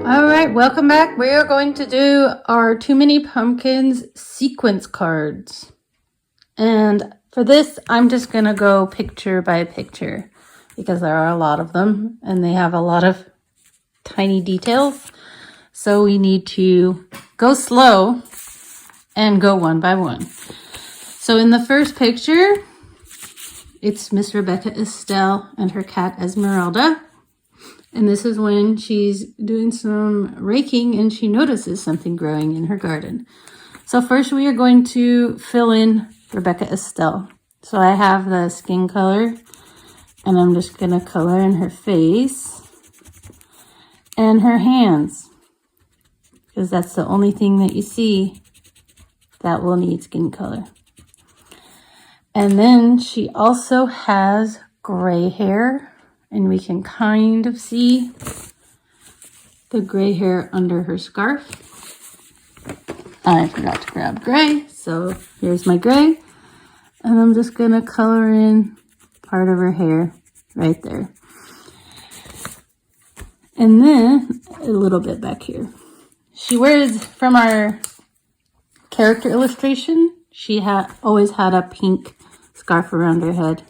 All right, welcome back. We are going to do our Too Many Pumpkins sequence cards. And for this, I'm just going to go picture by picture because there are a lot of them and they have a lot of tiny details. So we need to go slow and go one by one. So in the first picture, it's Miss Rebecca Estelle and her cat Esmeralda. And this is when she's doing some raking and she notices something growing in her garden. So first we are going to fill in Rebecca Estelle. So I have the skin color and I'm just going to color in her face and her hands, because that's the only thing that you see that will need skin color. And then she also has gray hair, and we can kind of see the gray hair under her scarf. I forgot to grab gray, so here's my gray. And I'm just gonna color in part of her hair right there. And then a little bit back here. She wears, from our character illustration, she always had a pink scarf around her head.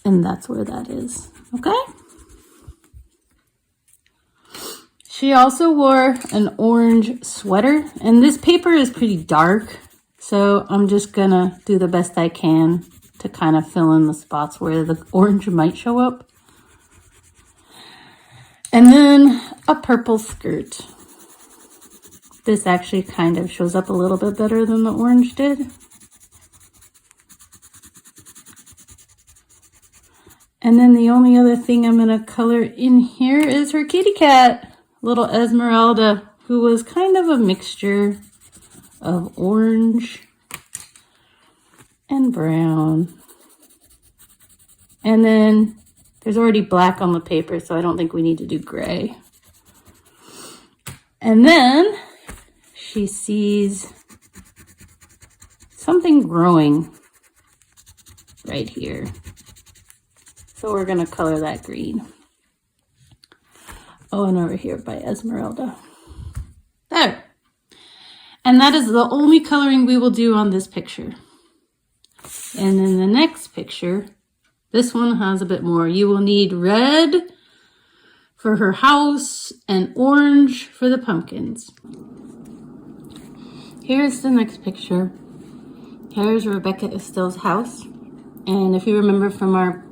And that's where that is, okay? She also wore an orange sweater, and this paper is pretty dark, so I'm just gonna do the best I can to kind of fill in the spots where the orange might show up. And then a purple skirt. This actually kind of shows up a little bit better than the orange did. And then the only other thing I'm going to color in here is her kitty cat, little Esmeralda, who was kind of a mixture of orange and brown. And then there's already black on the paper, so I don't think we need to do gray. And then she sees something growing right here. So we're going to color that green. Oh, and over here by Esmeralda. There. And that is the only coloring we will do on this picture. And then the next picture, this one has a bit more. You will need red for her house and orange for the pumpkins. Here's the next picture. Here's Rebecca Estelle's house. And if you remember from our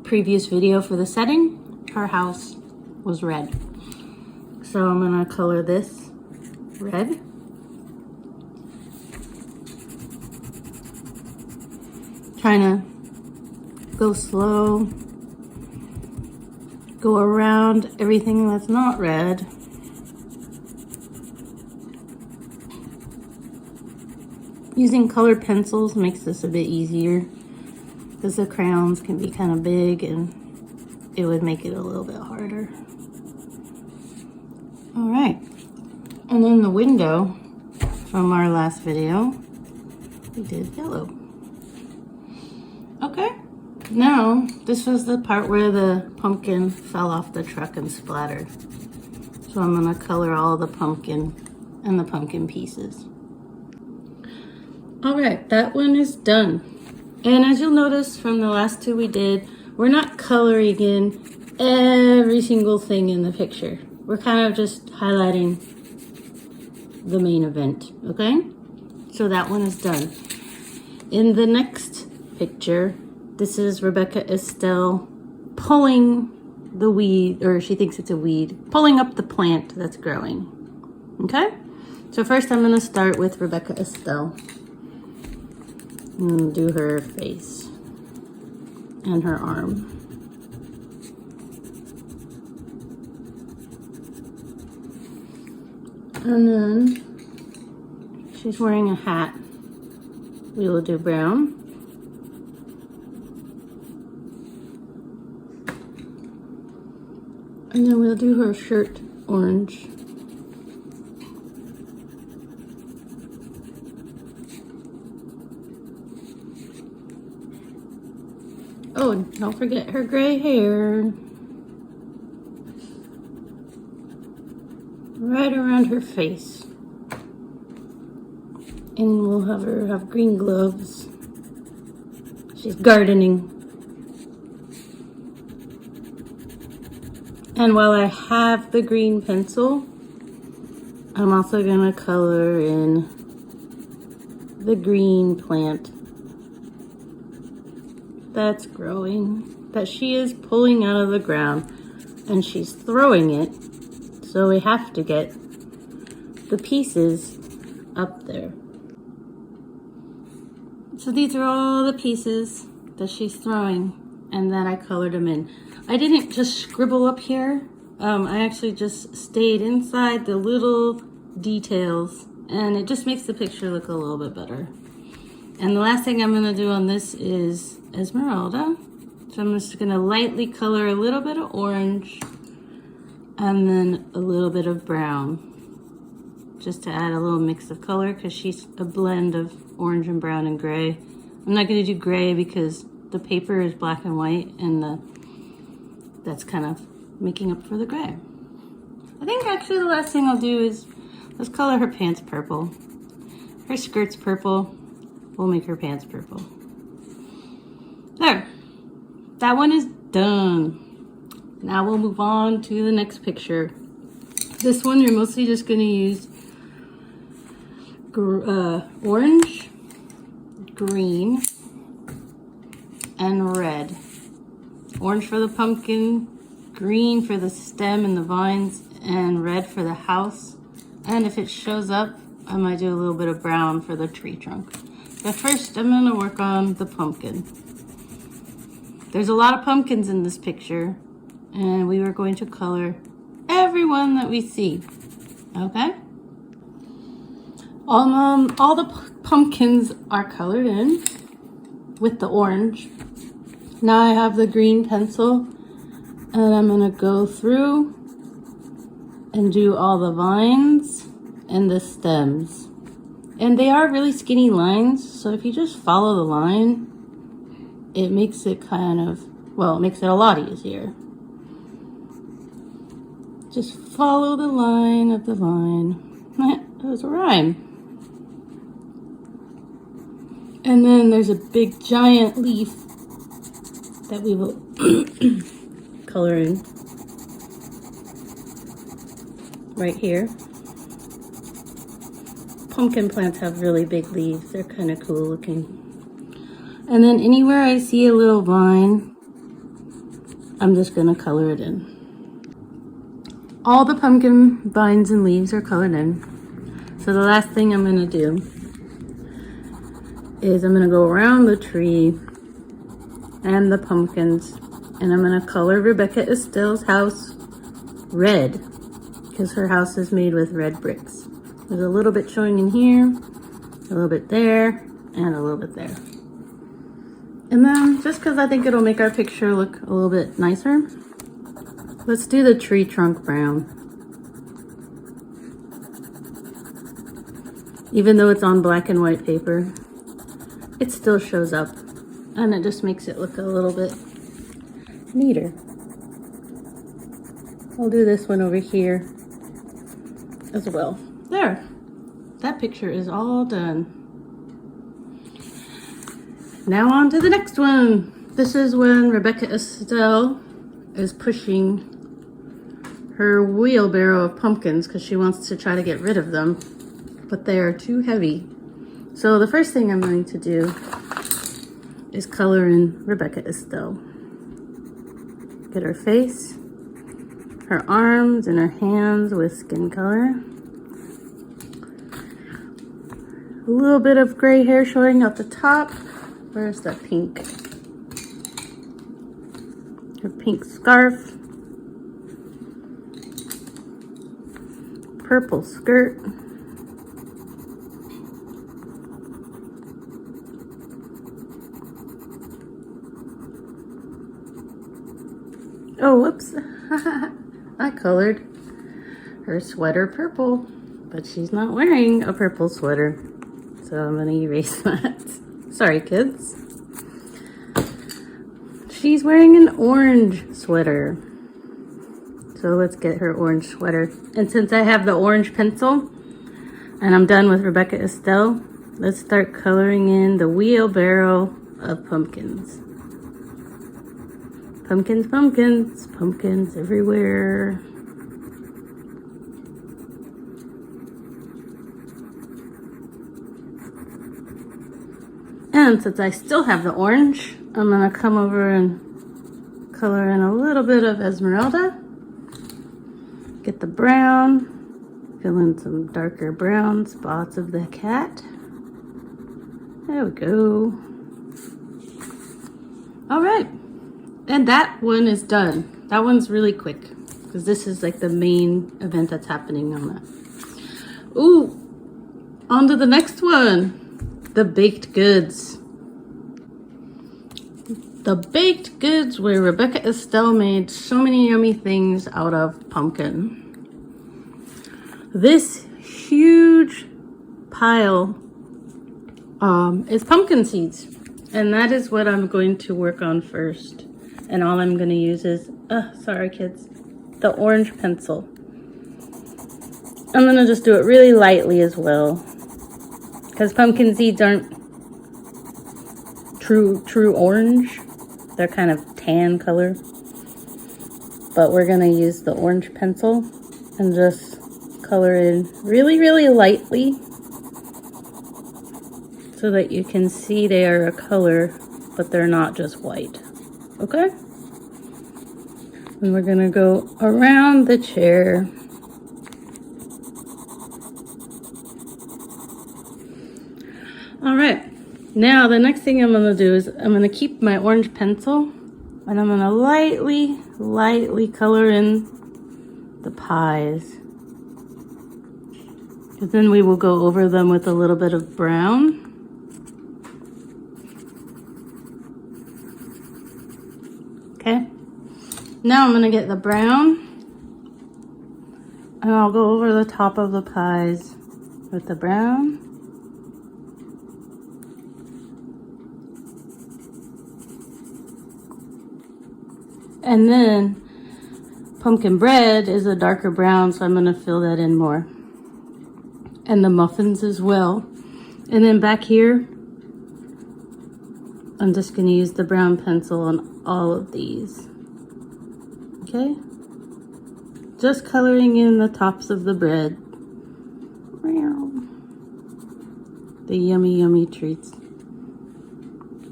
previous video for the setting, her house was red. So I'm going to color this red. Trying to go slow. Go around everything that's not red. Using colored pencils makes this a bit easier, because the crayons can be kind of big and it would make it a little bit harder. All right, and then the window from our last video, we did yellow. Okay, now this was the part where the pumpkin fell off the truck and splattered. So I'm gonna color all the pumpkin and the pumpkin pieces. All right, that one is done. And as you'll notice from the last two we did, we're not coloring in every single thing in the picture. We're kind of just highlighting the main event, okay? So that one is done. In the next picture, this is Rebecca Estelle pulling the weed, or she thinks it's a weed, pulling up the plant that's growing, okay? So first I'm gonna start with Rebecca Estelle. And do her face and her arm. And then she's wearing a hat. We will do brown. And then we'll do her shirt orange. Oh, don't forget her gray hair. right around her face. And we'll have her have green gloves. She's gardening. And while I have the green pencil, I'm also gonna color in the green plant that's growing, that she is pulling out of the ground, and she's throwing it, so we have to get the pieces up there. So these are all the pieces that she's throwing, and then I colored them in. I didn't just scribble up here. I actually just stayed inside the little details, and it just makes the picture look a little bit better. And the last thing I'm gonna do on this is Esmeralda. So I'm just gonna lightly color a little bit of orange and then a little bit of brown, just to add a little mix of color, because she's a blend of orange and brown and gray. I'm not gonna do gray because the paper is black and white, and that's kind of making up for the gray. I think actually the last thing I'll do is let's color her pants purple. Her skirt's purple. We'll make her pants purple. There. That one is done. Now we'll move on to the next picture. This one you're mostly just gonna use orange, green, and red. Orange for the pumpkin, green for the stem and the vines, and red for the house. And if it shows up, I might do a little bit of brown for the tree trunk. But first, I'm gonna work on the pumpkin. There's a lot of pumpkins in this picture, and we are going to color everyone that we see, okay? All the pumpkins are colored in with the orange. Now I have the green pencil, and I'm gonna go through and do all the vines and the stems. And they are really skinny lines, so if you just follow the line, it makes it it makes it a lot easier. Just follow the line of the vine. That was a rhyme. And then there's a big giant leaf that we will color in right here. Pumpkin plants have really big leaves. They're kind of cool looking. And then anywhere I see a little vine, I'm just gonna color it in. All the pumpkin vines and leaves are colored in. So the last thing I'm gonna do is I'm gonna go around the tree and the pumpkins, and I'm gonna color Rebecca Estelle's house red, because her house is made with red bricks. There's a little bit showing in here, a little bit there, and a little bit there. And then, just because I think it'll make our picture look a little bit nicer, let's do the tree trunk brown. Even though it's on black and white paper, it still shows up, and it just makes it look a little bit neater. I'll do this one over here as well. There, that picture is all done. Now on to the next one. This is when Rebecca Estelle is pushing her wheelbarrow of pumpkins because she wants to try to get rid of them, but they are too heavy. So the first thing I'm going to do is color in Rebecca Estelle. Get her face, her arms, and her hands with skin color. A little bit of gray hair showing at the top. Where's that pink? Her pink scarf. Purple skirt. Oh, whoops. I colored her sweater purple, but she's not wearing a purple sweater. So I'm gonna erase that. Sorry, kids. She's wearing an orange sweater. So let's get her orange sweater. And since I have the orange pencil and I'm done with Rebecca Estelle, let's start coloring in the wheelbarrow of pumpkins. Pumpkins, pumpkins, pumpkins everywhere. And since I still have the orange, I'm gonna come over and color in a little bit of Esmeralda. Get the brown, fill in some darker brown spots of the cat. There we go. All right, and that one is done. That one's really quick because this is like the main event that's happening on that. Ooh, on to the next one, the baked goods. The baked goods where Rebecca Estelle made so many yummy things out of pumpkin. This huge pile is pumpkin seeds. And that is what I'm going to work on first. And all I'm going to use is, sorry kids, the orange pencil. I'm going to just do it really lightly as well. Because pumpkin seeds aren't true orange. They're kind of tan color. But we're going to use the orange pencil and just color in really, really lightly so that you can see they are a color, but they're not just white. Okay? And we're going to go around the chair. All right. Now, the next thing I'm going to do is I'm going to keep my orange pencil and I'm going to lightly color in the pies. And then we will go over them with a little bit of brown. Okay. Now I'm going to get the brown and I'll go over the top of the pies with the brown. And then pumpkin bread is a darker brown, so I'm going to fill that in more. And the muffins as well. And then back here, I'm just going to use the brown pencil on all of these. Okay? Just coloring in the tops of the bread. The yummy, yummy treats.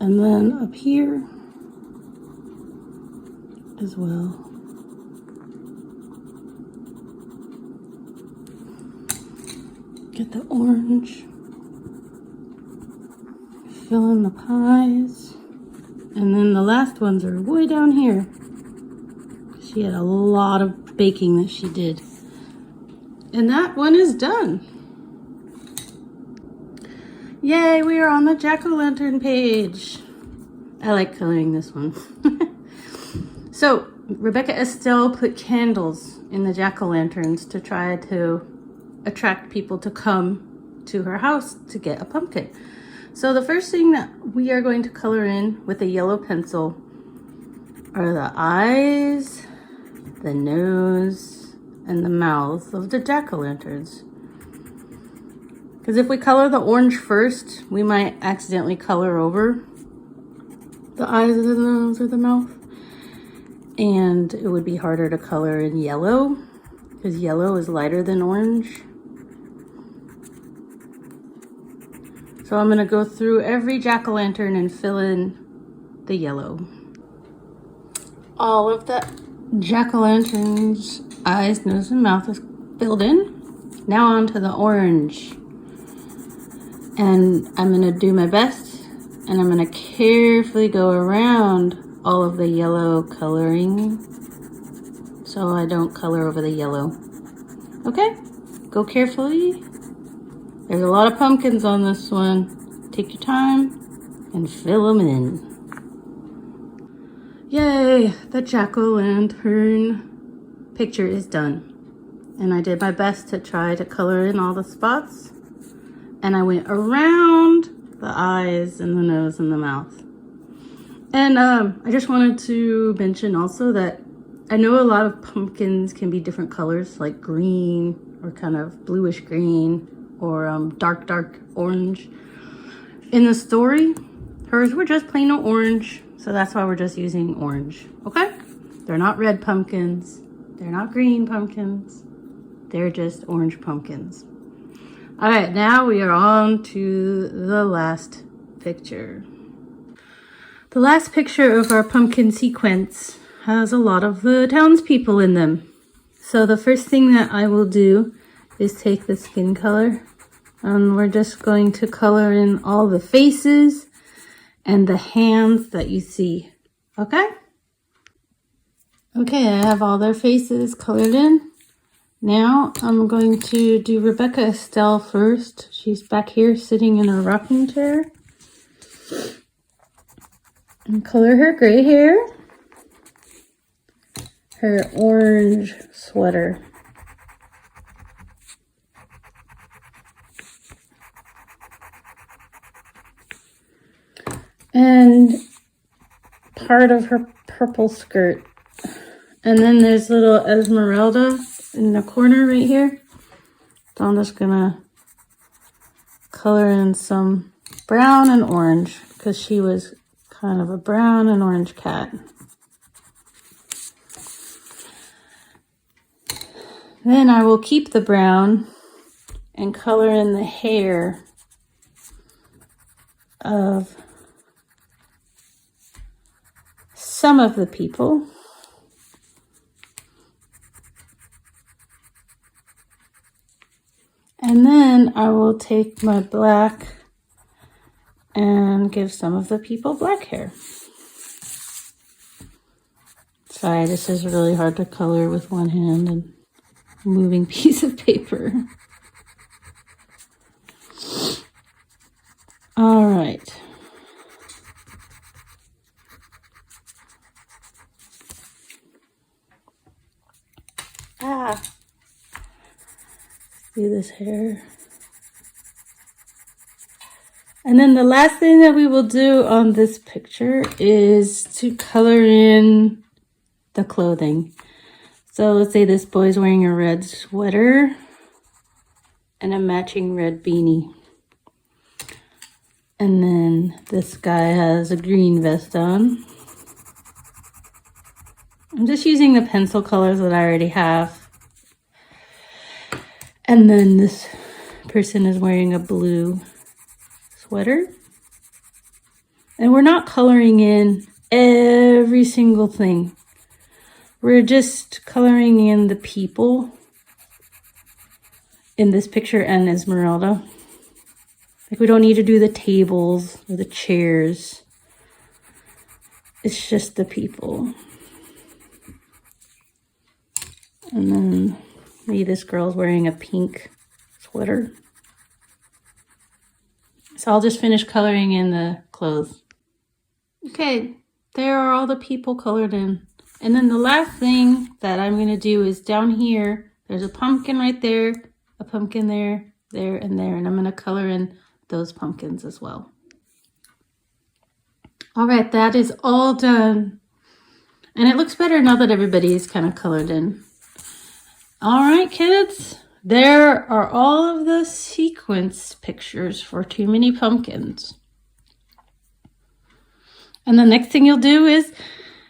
And then up here as well. Get the orange. Fill in the pies. And then the last ones are way down here. She had a lot of baking that she did. And that one is done. Yay, we are on the jack-o'-lantern page. I like coloring this one. So, Rebecca Estelle put candles in the jack-o'-lanterns to try to attract people to come to her house to get a pumpkin. So the first thing that we are going to color in with a yellow pencil are the eyes, the nose, and the mouth of the jack-o'-lanterns. Because if we color the orange first, we might accidentally color over the eyes or the nose or the mouth. And it would be harder to color in yellow, because yellow is lighter than orange. So I'm going to go through every jack-o'-lantern and fill in the yellow. All of the jack-o'-lantern's eyes, nose, and mouth is filled in. Now on to the orange. And I'm going to do my best, and I'm going to carefully go around all of the yellow coloring so I don't color over the yellow. Okay? Go carefully. There's a lot of pumpkins on this one. Take your time and fill them in. Yay! The jack-o'-lantern picture is done. And I did my best to try to color in all the spots. And I went around the eyes and the nose and the mouth. And I just wanted to mention also that I know a lot of pumpkins can be different colors, like green or kind of bluish green or dark orange. In the story, hers were just plain orange, so that's why we're just using orange, okay? They're not red pumpkins. They're not green pumpkins. They're just orange pumpkins. All right, now we are on to the last picture. The last picture of our pumpkin sequence has a lot of the townspeople in them. So the first thing that I will do is take the skin color, and we're just going to color in all the faces and the hands that you see, okay? Okay, I have all their faces colored in. Now I'm going to do Rebecca Estelle first. She's back here sitting in a rocking chair. And color her gray hair, her orange sweater. And part of her purple skirt. And then there's little Esmeralda in the corner right here. So I'm just gonna color in some brown and orange because she was kind of a brown and orange cat. Then I will keep the brown and color in the hair of some of the people. And then I will take my black and give some of the people black hair. Sorry, this is really hard to color with one hand and moving piece of paper. All right. Do this hair. And then the last thing that we will do on this picture is to color in the clothing. So let's say this boy's wearing a red sweater and a matching red beanie. And then this guy has a green vest on. I'm just using the pencil colors that I already have. And then this person is wearing a blue sweater. And we're not coloring in every single thing. We're just coloring in the people in this picture and Esmeralda. Like, we don't need to do the tables or the chairs. It's just the people. And then maybe this girl's wearing a pink sweater. So I'll just finish coloring in the clothes. Okay, there are all the people colored in. And then the last thing that I'm going to do is down here, there's a pumpkin right there, a pumpkin there, there, and there. And I'm going to color in those pumpkins as well. All right, that is all done. And it looks better now that everybody is kind of colored in. All right, kids, there are all of the sequence pictures for Too Many Pumpkins. And the next thing you'll do is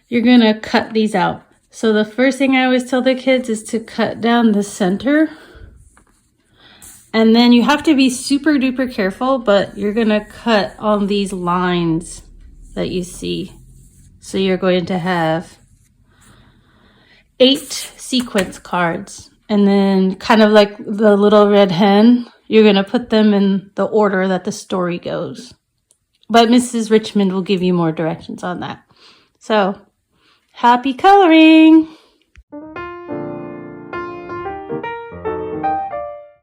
you're going to cut these out. So the first thing I always tell the kids is to cut down the center. And then you have to be super duper careful, but you're going to cut on these lines that you see. So you're going to have 8 sequence cards. And then kind of like the little red hen, you're going to put them in the order that the story goes. But Mrs. Richmond will give you more directions on that. So, happy coloring!